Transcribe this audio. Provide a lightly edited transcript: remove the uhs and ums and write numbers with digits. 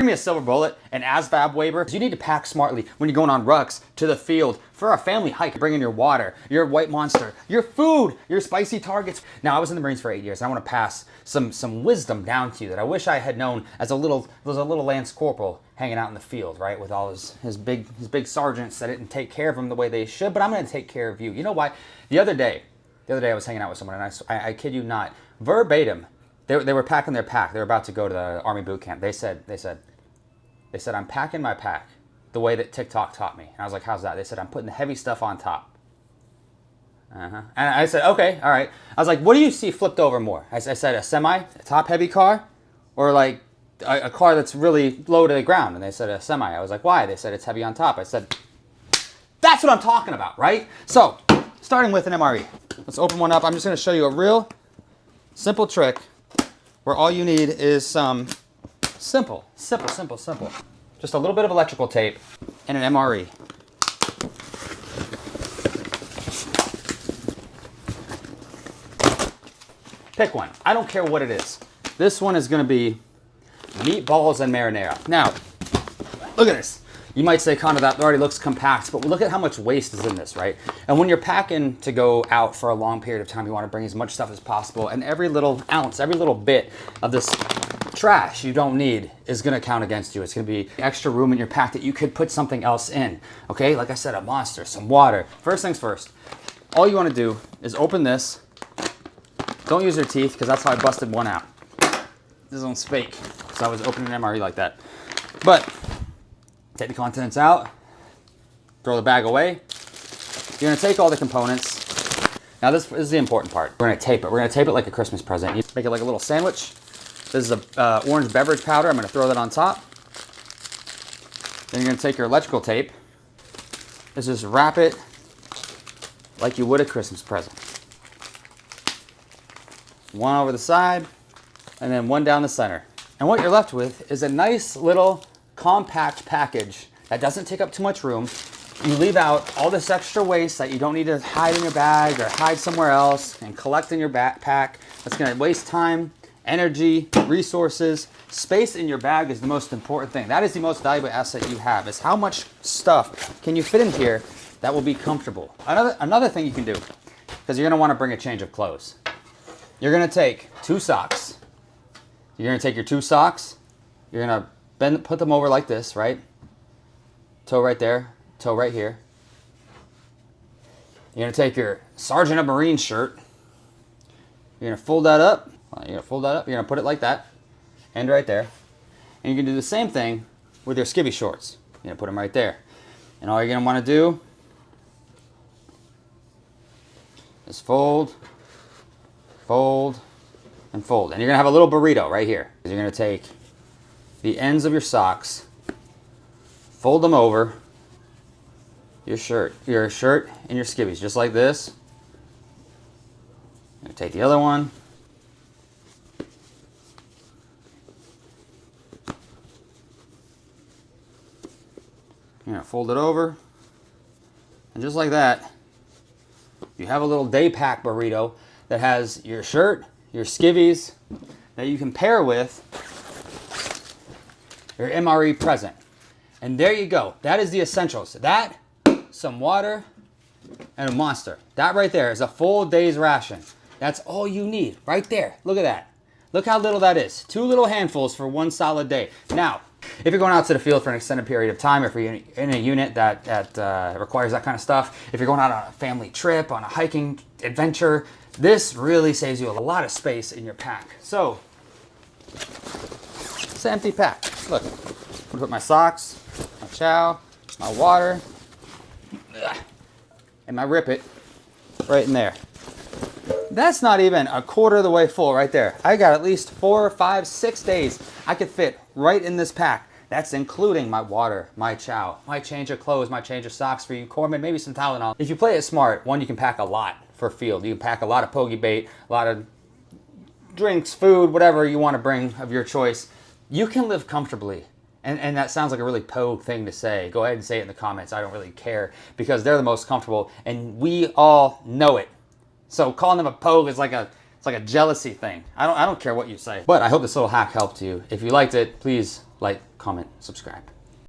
Bring me a silver bullet, an ASVAB waiver. You need to pack smartly when you're going on rucks, to the field, for a family hike. Bring in your water, your white monster, your food, your spicy targets. Now, I was in the Marines for 8 years, and I want to pass some wisdom down to you that I wish I had known as a little Lance Corporal hanging out in the field, right, with all his big sergeants that didn't take care of him the way they should, but I'm going to take care of you. You know why? The other day I was hanging out with someone, and I kid you not, verbatim, they were packing their pack. They were about to go to the Army boot camp. They said, I'm packing my pack the way that TikTok taught me. And I was like, how's that? They said, I'm putting the heavy stuff on top. And I said, okay, all right. I was like, what do you see flipped over more? I said, a semi, a top heavy car, or like a car that's really low to the ground? And they said, a semi. I was like, why? They said, it's heavy on top. I said, that's what I'm talking about, right? So, starting with an MRE. Let's open one up. I'm just going to show you a real simple trick where all you need is some simple. Just a little bit of electrical tape and an MRE. Pick one. I don't care what it is. This one is going to be meatballs and marinara. Now, look at this. You might say, Connor, that already looks compact, but look at how much waste is in this, right? And when you're packing to go out for a long period of time, you want to bring as much stuff as possible, and every little ounce, every little bit of this trash you don't need is going to count against you. It's going to be extra room in your pack that you could put something else in, okay? Like I said, a monster, some water. First things first, all you want to do is open this. Don't use your teeth, because that's how I busted one out. This one's fake, so I was opening an MRE like that. But take the contents out, throw the bag away. You're going to take all the components. Now this is the important part. We're going to tape it. We're going to tape it like a Christmas present. You make it like a little sandwich. This is a orange beverage powder. I'm going to throw that on top. Then you're going to take your electrical tape. Just wrap it like you would a Christmas present. One over the side, and then one down the center. And what you're left with is a nice little compact package that doesn't take up too much room. You leave out all this extra waste that you don't need to hide in your bag or hide somewhere else and collect in your backpack. That's going to waste time, energy, resources. Space in your bag is the most important thing. That is the most valuable asset you have, is how much stuff can you fit in here that will be comfortable. Another thing you can do, because you're going to want to bring a change of clothes. You're going to take 2 socks. You're going to take your 2 socks. You're going to put them over like this, right? Toe right there, toe right here. You're going to take your Sergeant of Marines shirt. You're going to fold that up. You're going to fold that up. You're going to put it like that. And right there. And you can do the same thing with your skivvy shorts. You're going to put them right there. And all you're going to want to do is fold, fold, and fold. And you're going to have a little burrito right here. You're going to take the ends of your socks, fold them over your shirt and your skivvies, just like this. You're going to take the other one. You're going to fold it over. And just like that, you have a little day pack burrito that has your shirt, your skivvies, that you can pair with your MRE present. And there you go. That is the essentials. That, some water, and a monster. That right there is a full day's ration. That's all you need right there. Look at that. Look how little that is. 2 little handfuls for 1 solid day. Now, if you're going out to the field for an extended period of time, if you're in a unit that requires that kind of stuff, if you're going out on a family trip, on a hiking adventure, this really saves you a lot of space in your pack. So, it's an empty pack. Look, I'm gonna put my socks, my chow, my water, and my Rip It right in there. That's not even a quarter of the way full right there. I got at least 4, 5, 6 days I could fit right in this pack. That's including my water, my chow, my change of clothes, my change of socks for you corpsmen, maybe some Tylenol. If you play it smart, one, you can pack a lot for field. You can pack a lot of pokey bait, a lot of drinks, food, whatever you want to bring of your choice. You can live comfortably. And that sounds like a really pogue thing to say. Go ahead and say it in the comments. I don't really care, because they're the most comfortable and we all know it. So calling them a pogue is like a jealousy thing. I don't care what you say. But I hope this little hack helped you. If you liked it, please Like, comment, subscribe.